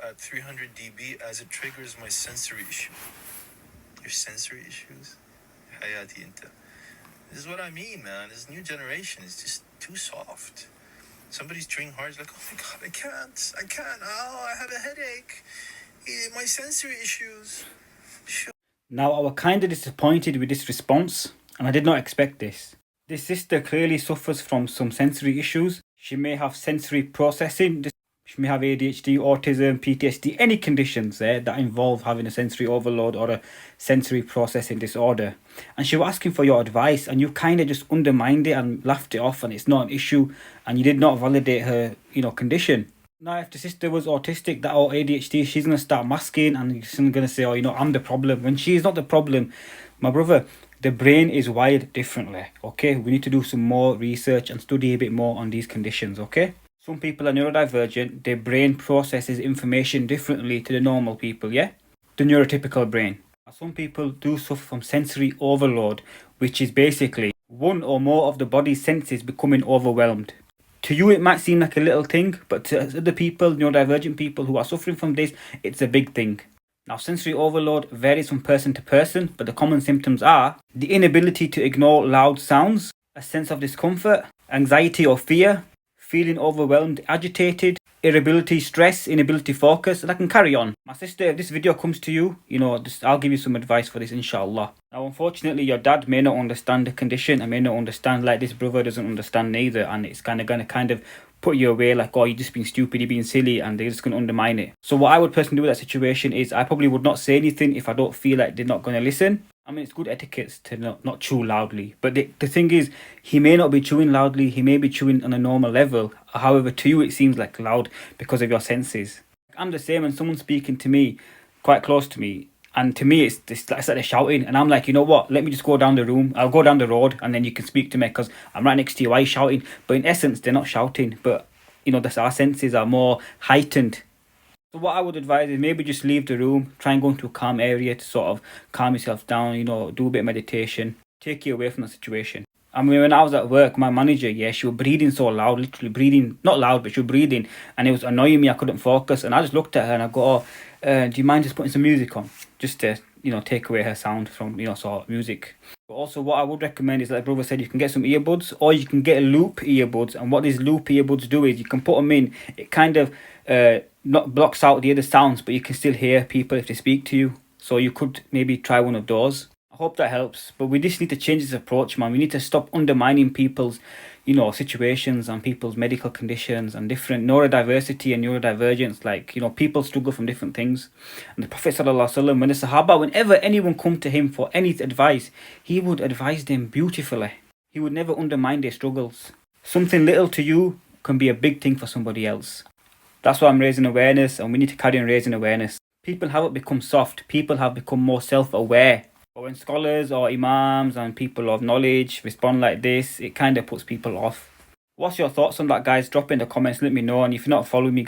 at 300 dB as it triggers my sensory issue. Your sensory issues? Hayati inta. This is what I mean, man. This new generation is just too soft. Somebody's training hard, it's like, oh my god, I can't. Oh, I have a headache. My sensory issues. Now, I was kind of disappointed with this response, and I did not expect this. This sister clearly suffers from some sensory issues. She may have sensory processing. She may have ADHD, autism, PTSD, any conditions that involve having a sensory overload or a sensory processing disorder. And she was asking for your advice, and you kind of just undermined it and laughed it off, and it's not an issue, and you did not validate her, condition. Now, if the sister was autistic, that or ADHD, she's going to start masking and she's going to say, oh, I'm the problem. When she is not the problem, my brother, the brain is wired differently, okay? We need to do some more research and study a bit more on these conditions, okay? Some people are neurodivergent. Their brain processes information differently to the normal people, yeah? The neurotypical brain. Some people do suffer from sensory overload, which is basically one or more of the body's senses becoming overwhelmed. To you, it might seem like a little thing, but to other people, neurodivergent people who are suffering from this, it's a big thing. Now, sensory overload varies from person to person, but the common symptoms are the inability to ignore loud sounds, a sense of discomfort, anxiety or fear, feeling overwhelmed, agitated, irritability, stress, inability to focus, and I can carry on. My sister, if this video comes to you, I'll give you some advice for this, inshallah. Now, unfortunately, your dad may not understand the condition and may not understand, like this brother doesn't understand neither, and it's going to put you away like, oh, you're just being stupid, you're being silly, and they're just going to undermine it. So what I would personally do with that situation is I probably would not say anything if I don't feel like they're not going to listen. I mean, it's good etiquette to not chew loudly. But the thing is, he may not be chewing loudly. He may be chewing on a normal level. However, to you, it seems like loud because of your senses. I'm the same when someone's speaking to me, quite close to me. And to me, it's like they're shouting. And I'm like, you know what? Let me just go down the room. I'll go down the road and then you can speak to me because I'm right next to you. Why are you shouting? But in essence, they're not shouting. But, our senses are more heightened. So what I would advise is maybe just leave the room, try and go into a calm area to sort of calm yourself down, do a bit of meditation, take you away from the situation. I mean, when I was at work, my manager, she was breathing so loud, literally breathing, not loud, but she was breathing, and it was annoying me, I couldn't focus, and I just looked at her and I go, do you mind just putting some music on? Just to, take away her sound from, sort of music. But also what I would recommend is, like brother said, you can get some earbuds, or you can get loop earbuds, and what these loop earbuds do is you can put them in, it kind of not blocks out the other sounds, but you can still hear people if they speak to you. So you could maybe try one of those. I hope that helps. But we just need to change this approach, man. We need to stop undermining people's, situations and people's medical conditions and different neurodiversity and neurodivergence. Like, people struggle from different things. And the Prophet ﷺ, when the Sahaba, whenever anyone come to him for any advice, he would advise them beautifully. He would never undermine their struggles. Something little to you can be a big thing for somebody else. That's why I'm raising awareness, and we need to carry on raising awareness. People haven't become soft. People have become more self-aware. But when scholars or imams and people of knowledge respond like this, it kind of puts people off. What's your thoughts on that, guys? Drop in the comments, let me know. And if you're not following me,